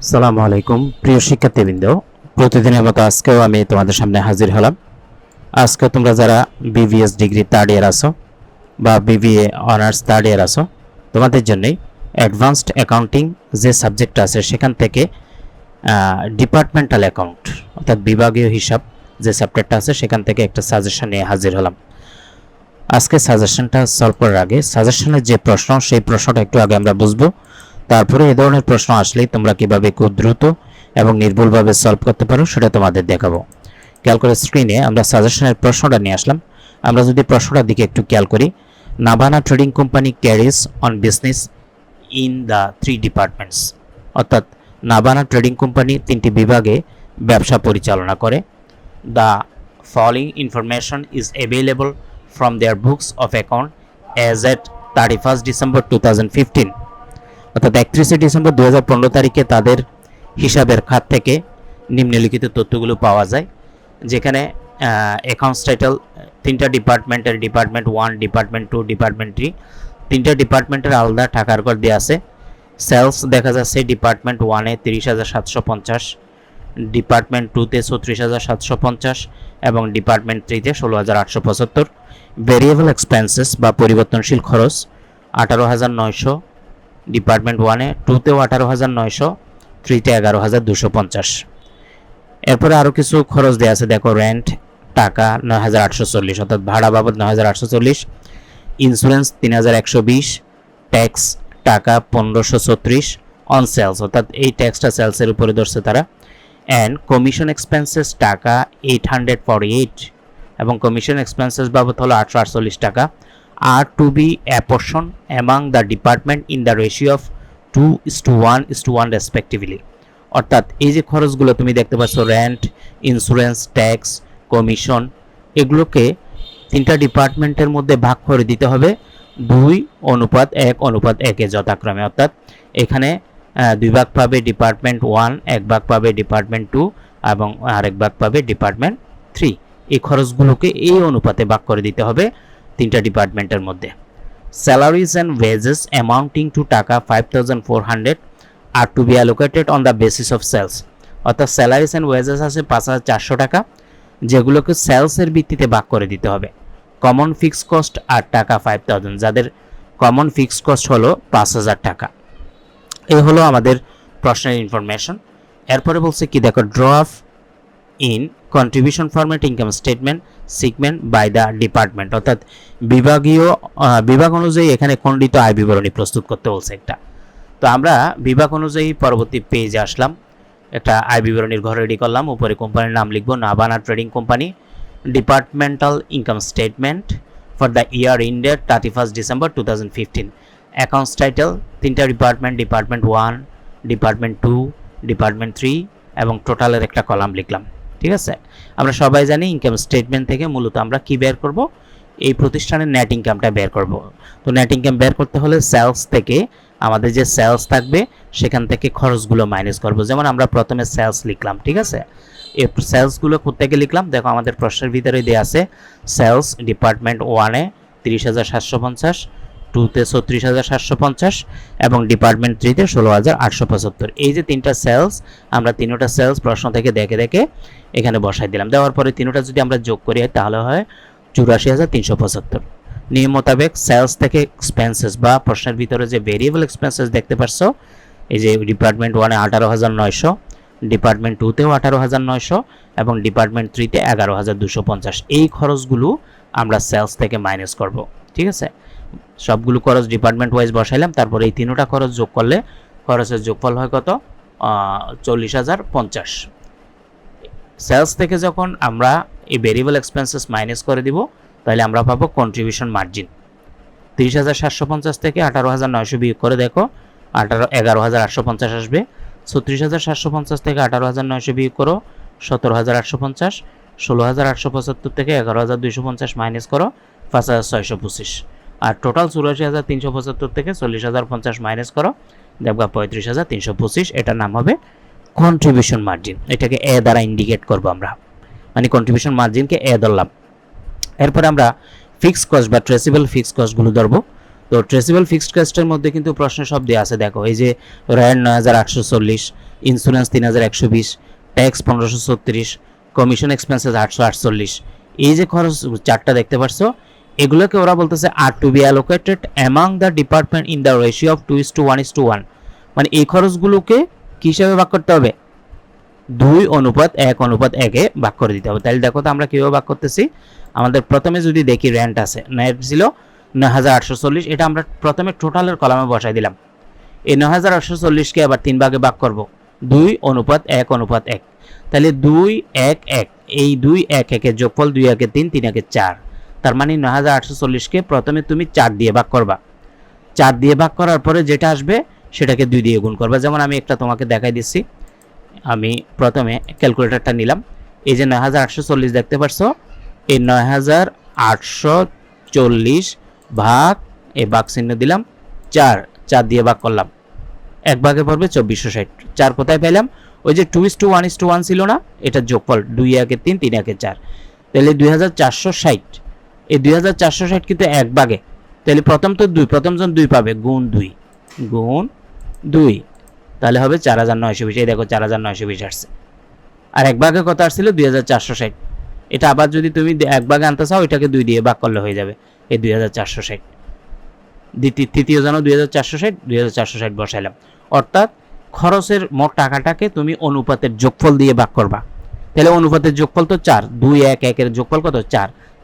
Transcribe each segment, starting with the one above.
আসসালামু আলাইকুম প্রিয় শিক্ষার্থীবৃন্দ, প্রতিদিনের মতো আজকেও আমি তোমাদের সামনে হাজির হলাম। আজকে তোমরা যারা বিবিএস ডিগ্রি থার্ড ইয়ার আছো বা বিবিএ অনার্স থার্ড ইয়ার আছো, তোমাদের জন্যই অ্যাডভান্সড অ্যাকাউন্টিং যে সাবজেক্ট আছে সেখান থেকে ডিপার্টমেন্টাল অ্যাকাউন্ট অর্থাৎ বিভাগীয় হিসাব যে চ্যাপ্টারটা আছে সেখান থেকে একটা সাজেশন নিয়ে হাজির হলাম। আজকে সাজেশনটা সলভ করার আগে সাজেশনের যে প্রশ্ন সেই প্রশ্নটা একটু আগে আমরা বুঝবো, তারপরে এই ধরনের প্রশ্ন আসলেই তোমরা কিভাবে খুব দ্রুত এবং নির্ভুলভাবে সলভ করতে পারো সেটা তোমাদের দেখাবো। খেয়াল করে স্ক্রিনে আমরা সাজেশনের প্রশ্নটা নিয়ে আসলাম। আমরা যদি প্রশ্নটার দিকে একটু খেয়াল করি, Navana trading company carries on business in the 3 departments, অর্থাৎ নাভানা ট্রেডিং কোম্পানি 3টি বিভাগে ব্যবসা পরিচালনা করে। The following information is available from their books of account as at 31 December 2015, অর্থাৎ 31 ডিসেম্বর 2015 তারিখে তাদের হিসাবের খাত থেকে নিম্নলিখিত তথ্যগুলো পাওয়া যায়, যেখানে অ্যাকাউন্টস টাইটেল 3টা ডিপার্টমেন্টের ডিপার্টমেন্ট 1, ডিপার্টমেন্ট 2, ডিপার্টমেন্ট 3, 3টা ডিপার্টমেন্টের আলাদা টাকার কর দেওয়া আছে। সেলস দেখা যাচ্ছে ডিপার্টমেন্ট 1-এ 30,750, ডিপার্টমেন্ট 2-তে 36,750 এবং ডিপার্টমেন্ট 3-তে 16,875। ভেরিয়েবল এক্সপেন্সেস বা পরিবর্তনশীল খরচ 18,900 ডিপার্টমেন্ট 1-এ, 2-তেও 18,900, 3-তে 11,250। এরপরে আরও কিছু খরচ দেওয়া আছে, দেখো রেন্ট টাকা 9,840 অর্থাৎ ভাড়া বাবদ 9,840, ইন্স্যুরেন্স 3,120, ট্যাক্স টাকা 1,536 অন সেলস অর্থাৎ এই ট্যাক্সটা সেলসের উপরে ধরছে তারা, অ্যান্ড কমিশন এক্সপেন্সেস টাকা 848 এবং কমিশন এক্সপেন্সেস বাবদ হলো 848 টাকা, are to be apportioned among the department in the ratio of 2:1:1 respectively, অর্থাৎ এই যে খরচগুলো তুমি দেখতে পাচ্ছ রেন্ট, ইন্স্যুরেন্স, ট্যাক্স, কমিশন, এগুলোকে 3টা ডিপার্টমেন্টের মধ্যে ভাগ করে দিতে হবে 2:1:1 যথাক্রমে, অর্থাৎ এখানে 2 ভাগ পাবে ডিপার্টমেন্ট 1, 1 ভাগ পাবে ডিপার্টমেন্ট 2 এবং আরেক ভাগ পাবে ডিপার্টমেন্ট 3। এই খরচগুলোকে এই অনুপাতে ভাগ করে দিতে হবে 3টা ডিপার্টমেন্টের মধ্যে। Salaries and wages amounting to taka 5,400 are to be allocated on the basis of sales, অর্থাৎ স্যালারিজ অ্যান্ড ওয়েজেস আছে 5,400 টাকা, যেগুলোকে সেলসের ভিত্তিতে ভাগ করে দিতে হবে। কমন ফিক্স কস্ট আর টাকা 5,000, যাদের কমন ফিক্স কস্ট হলো 5,000 টাকা। এই হলো আমাদের প্রশ্নের ইনফরমেশন। এরপরে বলছে কি দেখো, draw up in contribution format income statement segment by the department, অর্থাৎ বিভাগ অনুযায়ী এখানে খণ্ডিত আয় বিবরণী প্রস্তুত করতে বলছে একটা। তো আমরা বিভাগ অনুযায়ী পরবর্তী পেজে আসলাম, একটা আয় বিবরণীর ঘর রেডি করলাম, উপরে কোম্পানির নাম লিখবো Navana trading company, departmental income statement for the year ended 31 December 2015, accounts title 3টা ডিপার্টমেন্ট, ডিপার্টমেন্ট 1, ডিপার্টমেন্ট 2, ডিপার্টমেন্ট 3 এবং টোটালের একটা কলাম লিখলাম। ঠিক আছে, আমরা সবাই জানি ইনকাম স্টেটমেন্ট থেকে মূলত আমরা কি বের করব, এই প্রতিষ্ঠানের নেট ইনকামটা বের করব। তো নেট ইনকাম বের করতে হলে সেলস থেকে আমাদের যে সেলস থাকবে সেখান থেকে খরচগুলো মাইনাস করব। যেমন আমরা প্রথমে সেলস লিখলাম, ঠিক আছে, এই সেলসগুলো কোত্থেকে লিখলাম দেখো, আমাদের প্রশ্নের ভিতরে দেওয়া আছে সেলস ডিপার্টমেন্ট 1-এ 30,750, 2-তে 36,750 এবং ডিপার্টমেন্ট 3-তে 16,875। এই যে 3টা সেলস, আমরা 3টা সেলস প্রশ্ন থেকে দেখে দেখে এখানে বসাই দিলাম। দেওয়ার পরে 3টা যদি আমরা যোগ করি তাহলে হয় 84,375। নিয়ম মোতাবেক সেলস থেকে এক্সপেন্সেস বা প্রশ্নের ভিতরে যে ভেরিয়েবল এক্সপেন্সেস দেখতে পাচ্ছ, এই যে ডিপার্টমেন্ট 1-এ 18,900, ডিপার্টমেন্ট 2-তেও 18,900 এবং ডিপার্টমেন্ট 3-তে 11,250। এই খরচগুলো আমরা সেলস থেকে মাইনাস করব। ঠিক আছে, সবগুলো খরচ ডিপার্টমেন্ট ওয়াইজ বসাইলাম, তারপরে এই 3টা খরচ যোগ করলে খরচের যোগফল হয় কত, 40,050। সেলস থেকে যখন আমরা এই ভেরিয়েবল এক্সপেন্সেস মাইনাস করে দিব তাহলে আমরা পাবো কন্ট্রিবিউশন মার্জিন। 30,750 থেকে 18,900 বিয়োগ করে দেখো 11,850 আসবে। 36,750 থেকে 18,900 বিয়োগ করো 17,850, 16,875 থেকে 11,250 মাইনাস করো 5,625, আর টোটাল 84,375 থেকে 40,050 মাইনাস করো দেখবা 35,325। এটার নাম হবে কন্ট্রিবিউশন মার্জিন। এটাকে এ দ্বারা ইন্ডিকেট করব আমরা, মানে কন্ট্রিবিউশন মার্জিনকে এ ধরলাম। এরপরে আমরা ফিক্সড কস্ট বা ট্রেসেবল ফিক্সড কস্টগুলো ধরবো। তো ট্রেসেবল ফিক্সড কস্টের মধ্যে কিন্তু প্রশ্ন সব দেওয়া আছে, দেখো এই যে rent 9,840, insurance 3120, tax 1536, commission expenses 848। এই যে খরচ চারটা দেখতে পাচ্ছ, এগুলোকে ওরা বলতেছে are to be allocated among the department in the ratio of 2:1:1। মানে এই খরচগুলোকে কি হিসাবে ভাগ করতে হবে? 2:1:1 ভাগ করে দিতে হবে। তাহলে দেখো তো আমরা কীভাবে ভাগ করতেছি। আমাদের প্রথমে যদি দেখি রেন্ট আছে, রেন্ট ছিল 9,840, এটা আমরা প্রথমে টোটালের কলামে বসাই দিলাম। এই 9,840কে আবার 3 ভাগে ভাগ করব, 2:1:1। তাহলে 2:1:1, এই 2:1:1 যোগফল 2:1:3, 3:1:4। তার মানে 9,840কে প্রথমে তুমি 4 দিয়ে ভাগ করবা। 4 দিয়ে ভাগ করার পরে যেটা আসবে সেটাকে 2 দিয়ে গুণ করবা। যেমন আমি একটা তোমাকে দেখাই দিচ্ছি। আমি প্রথমে ক্যালকুলেটরটা নিলাম। এই যে 9,840 দেখতে পাচ্ছ, এই 9,840 ভাগ, এই ভাগ চিহ্ন দিলাম, 4 দিয়ে ভাগ করলাম, এক ভাগে পড়বে 2460। 4 কোথায় পেলাম? ওই যে 2:1:1 ছিল না, এটা যোগফল 2:1:3, 3:1:4। তাহলে 2460। এই 2460 কিন্তু এক ভাগে, তাহলে প্রথম তো 2, প্রথম জন 2 পাবে, গুণ 2, তাহলে হবে 4,920। এই দেখো 4,920 আসছে। আর এক ভাগে কত আসছিল? 2,460। এটা আবার যদি তুমি এক ভাগে আনতে চাও, এটাকে 2 দিয়ে ভাগ করলে হয়ে যাবে এই 2,460। তৃতীয় জন 2,460 বসাইলাম। অর্থাৎ খরচের মোট টাকাটাকে তুমি অনুপাতের যোগফল দিয়ে ভাগ করবা। তাহলে অনুপাতের যোগফল তো 4, 2:1:1 যোগফল কত?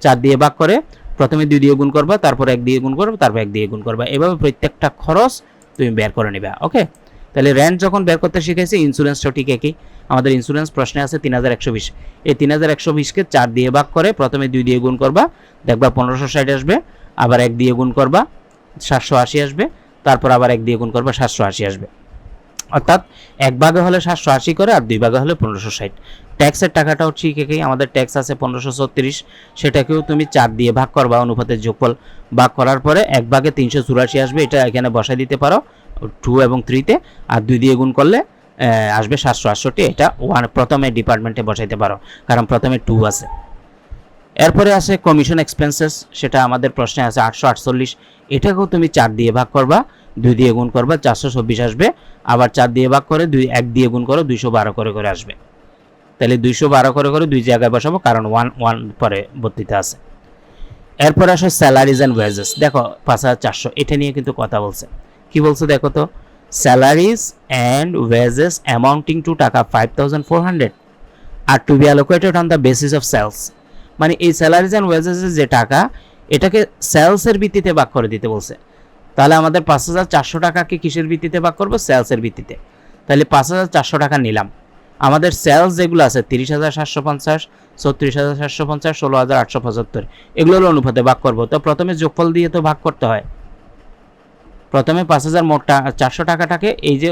4 দিয়ে ভাগ করে প্রথমে 2 দিয়ে গুণ করবা, তারপর 1 দিয়ে গুণ করবা, তারপর 1 দিয়ে গুণ করবা। এভাবে প্রত্যেকটা খরচ তুমি বের করে নিবা। ওকে, তাহলে রেন্ট যখন বের করতে শিখেছি, ইন্স্যুরেন্সটাও ঠিক একই। আমাদের ইন্স্যুরেন্স প্রশ্নে আছে 3,120। এই 3,120কে 4 দিয়ে ভাগ করে প্রথমে 2 দিয়ে গুণ করবা, দেখবা 1560 আসবে। আবার 1 দিয়ে গুণ করবা, 780 আসবে। তারপর আবার 1 দিয়ে গুণ করবা, 780 আসবে। অর্থাৎ এক ভাগে হলে 780 করে, আর 2 ভাগে হলে 1560। ট্যাক্সের টাকাটাও ঠিক একই। আমাদের ট্যাক্স আছে 1536, সেটাকেও তুমি 4 দিয়ে ভাগ করবা, অনুপাতের যোগফল ভাগ করার পরে 1 ভাগে 384 আসবে। এটা এখানে বসাই দিতে পারো 2 এবং 3-তে, আর 2 দিয়ে গুণ করলে আসবে 768। এটা প্রথমে ডিপার্টমেন্টে বসাইতে পারো, কারণ প্রথমে 2 আছে। এরপরে আছে কমিশন এক্সপেন্সেস, সেটা আমাদের প্রশ্নে আছে 848। এটাকেও তুমি 4 দিয়ে ভাগ করবা, 2 দিয়ে গুণ করবা, 424 আসবে। আবার 4 দিয়ে ভাগ করে 1 দিয়ে গুণ করো, 212 করে আসবে। তাহলে 212 করে 2 জায়গায় বসাবো, কারণ 1 পরে ভর্তিতে আছে। এরপরে আসে স্যালারিজ অ্যান্ড ওয়েজেস। দেখো 5,400, এটা নিয়ে কিন্তু কথা বলছে। কি বলছে দেখো তো, salaries and wages amounting to taka 5,400 are to be allocated on the basis of sales. মানে এই স্যালারিজ অ্যান্ড ওয়েজেসের যে টাকা, এটাকে সেলসের ভিত্তিতে ভাগ করে দিতে বলছে। তাহলে আমাদের 5,400 টাকাকে কিসের ভিত্তিতে ভাগ করবো? সেলসের ভিত্তিতে। তাহলে 5,400 টাকা নিলাম। আমাদের সেলস যেগুলো আছে 30,750, 36,750, 16,875, এগুলো হলো অনুপাতে ভাগ করবো। তো প্রথমে যোগফল দিয়ে তো ভাগ করতে হয়। প্রথমে 5,400 টাকাটাকে এই যে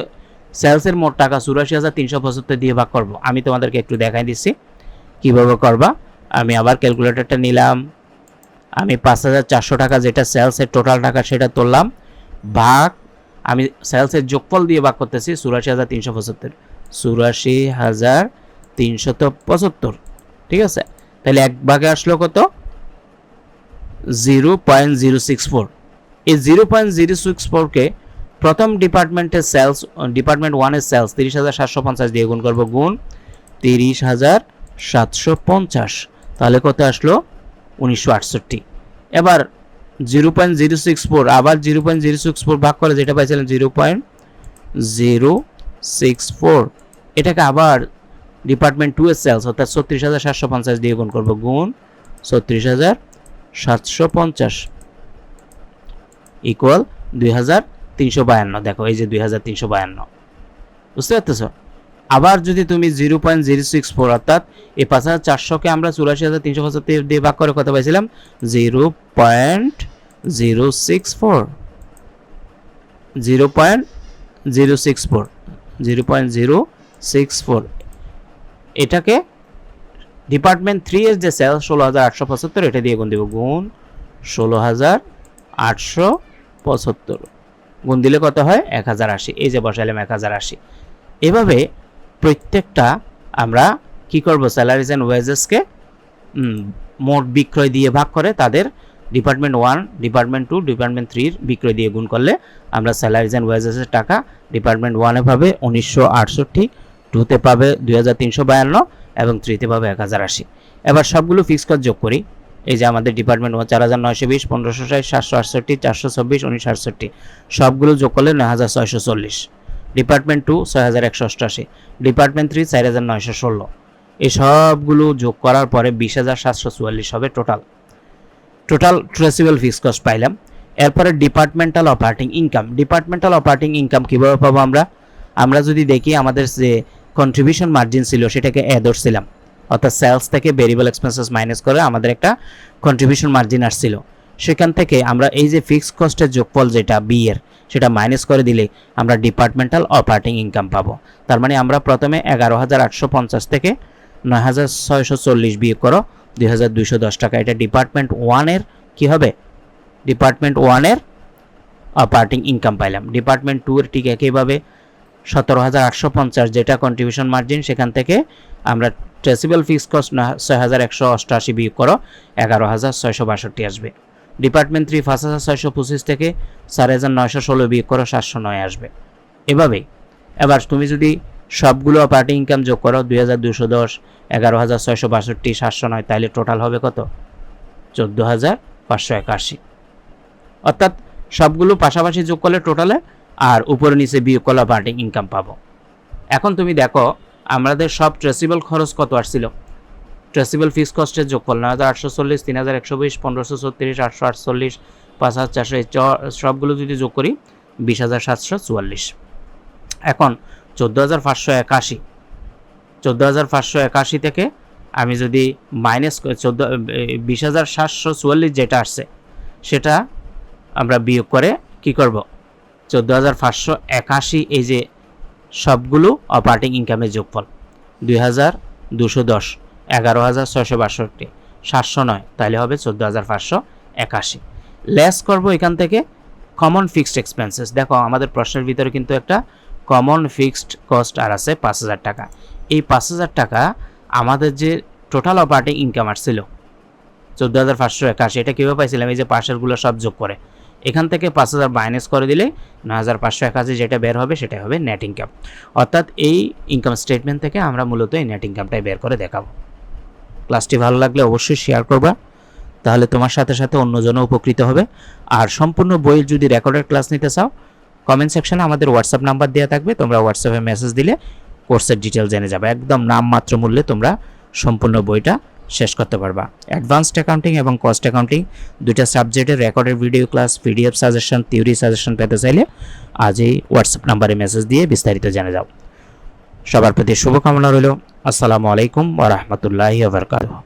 সেলসের মোট টাকা 84,375 দিয়ে ভাগ করব। আমি তোমাদেরকে একটু দেখাই দিচ্ছি কীভাবে করবা। আমি আবার ক্যালকুলেটরটা নিলাম। আমি 5,400 টাকা যেটা সেলসের টোটাল টাকা সেটা তুললাম, ভাগ, আমি সেলসের যোগফল দিয়ে ভাগ করতেছি 84,375, 84,375। ঠিক আছে, তাহলে এক ভাগে আসলো কত? 0.064। এই 0.064কে প্রথম ডিপার্টমেন্টের সেলস, ডিপার্টমেন্ট 1-এর সেলস 30,750 দিয়ে গুণ করবো, গুণ 30,750। তাহলে কত আসলো? 1968। এবার 0.064, আবার 0.064 ভাগ করে যেটা পাইছিলেন 0.064, এটাকে আবার ডিপার্টমেন্ট 2-এর সেলস অর্থাৎ 36,750 দিয়ে গুণ করবো, গুণ 36,750 ইকুয়াল 2,352। দেখো এই যে 2,352, বুঝতে পারতেছ? আবার যদি তুমি 0.064 অর্থাৎ এই 5,400কে আমরা 84,375 দিয়ে ভাগ করে কত পাইছিলাম? 0.064, 0.064। এটাকে ডিপার্টমেন্ট 3-এর যে সেল 16,875, এটা দিয়ে গুণ দেব, গুণ 16,875, গুণ দিলে কত হয়? 1,080। এই যে বসাইলাম 1,080। এভাবে প্রত্যেকটা আমরা কি করব? স্যালারিজ অ্যান্ড ওয়েজেসকে মোট বিক্রয় দিয়ে ভাগ করে তাদের ডিপার্টমেন্ট 1, ডিপার্টমেন্ট 2, ডিপার্টমেন্ট 3 বিক্রয় দিয়ে গুণ করলে আমরা স্যালারিজ অ্যান্ড ওয়েজেসের টাকা ডিপার্টমেন্ট 1-এ পাবে 1968, 2-তে পাবে 2352 এবং 3-তে পাবে 1080। এবার সবগুলো ফিক্স কস্ট যোগ করি। এই যে আমাদের ডিপার্টমেন্ট 1 4920, 1560, 768, 424, 1968 সবগুলো যোগ করলে 9640। Department 2 6188, department 3 4916। এই সবগুলো যোগ করার পরে 20744 হবে টোটাল ট্রেসেবল ফিক্সড কস্ট পাইলাম। এরপরে ডিপার্টমেন্টাল অপারেটিং ইনকাম কীভাবে পাবো আমরা যদি দেখি আমাদের যে কন্ট্রিবিউশন মার্জিন ছিল সেটাকে এ ধরছিলাম, অর্থাৎ সেলস থেকে ভেরিয়েবল এক্সপেন্সেস মাইনাস করে আমাদের একটা কন্ট্রিবিউশন মার্জিন আসছিল। সেখান থেকে আমরা এই যে ফিক্সড কস্টের যোগফল যেটা বি এর সেটা মাইনাস করে দিলে আমরা ডিপার্টমেন্টাল অপারেটিং ইনকাম পাবো। তার মানে আমরা প্রথমে 11850 থেকে 9640 বিয়োগ করো 2210 টাকা, এটা ডিপার্টমেন্ট 1-এর কি হবে, ডিপার্টমেন্ট 1-এর অপারেটিং ইনকাম পাইলাম। ডিপার্টমেন্ট 2-এর ঠিক একইভাবে 17850 যেটা কন্ট্রিবিউশন মার্জিন, সেখান থেকে আমরা ট্রেসেবল ফিক্সড কস্ট 6188 বিয়োগ করো 11662 আসবে। ডিপার্টমেন্ট 3 5625 থেকে 4916 বিয়োগ করো 709 আসবে। এবার তুমি যদি সবগুলো অপারেটিং ইনকাম যোগ করো 2210, 11662, 709, তাহলে টোটাল হবে কত, 14581। অর্থাৎ সবগুলো পাশাপাশি যোগ করলে টোটালে আর উপরে নিচে বিয়োগ করলে অপারেটিং ইনকাম পাবো। এখন তুমি দেখো আমাদের সব ট্রেসেবল খরচ কত আসছিল, ট্রেসেবল ফিক্সড কস্টের যোগফল 9840, 3120, 1536, 848, 5400 সবগুলো যদি যোগ করি 20744। এখন 14581 থেকে আমি যদি মাইনাস 20744 যেটা আসছে সেটা আমরা বিয়োগ করে কি করব, 14581 এই যে সবগুলো অপারেটিং ইনকামের যোগফল 2210, 11662, 709, তাহলে হবে 14581। লেস করব এখান থেকে কমন ফিক্সড এক্সপেন্সেস। দেখো আমাদের প্রশ্নের ভিতরে কিন্তু একটা কমন ফিক্সড কস্ট আর আছে 5000 টাকা। এই 5000 টাকা আমাদের যে টোটাল অপারেটিং ইনকাম আসছিল 14581, এটা কীভাবে পাইছিলাম, এই যে পাশেরগুলো সব যোগ করে এখান থেকে 5000 মাইনাস করে দিলে 9581 যেটা বের হবে সেটাই হবে নেট ইনকাম। অর্থাৎ এই ইনকাম স্টেটমেন্ট থেকে আমরা মূলত এই নেট ইনকামটাই বের করে দেখাবো। ক্লাসটি ভালো লাগলে অবশ্যই শেয়ার করবা, তাহলে তোমার সাথে সাথে অন্যজনও উপকৃত হবে। আর সম্পূর্ণ বইয়ের যদি রেকর্ডেড ক্লাস নিতে চাও কমেন্ট সেকশনে আমাদের হোয়াটসঅ্যাপ নাম্বার দেওয়া থাকবে, তোমরা হোয়াটসঅ্যাপে মেসেজ দিলে কোর্সের ডিটেল জেনে যাবে। একদম নামমাত্র মূল্যে তোমরা সম্পূর্ণ বইটা শেষ করতে পারবা। অ্যাডভান্সড অ্যাকাউন্টিং এবং কস্ট অ্যাকাউন্টিং দুইটা সাবজেক্টের recorded video class, PDF suggestion, theory suggestion পেতে চাইলে আজই হোয়াটসঅ্যাপ নাম্বারে মেসেজ দিয়ে বিস্তারিত জেনে যাও। সবার প্রতি শুভকামনা রইল। আসসালামু আলাইকুম ওয়া রাহমাতুল্লাহি ওয়া বারাকাতুহু।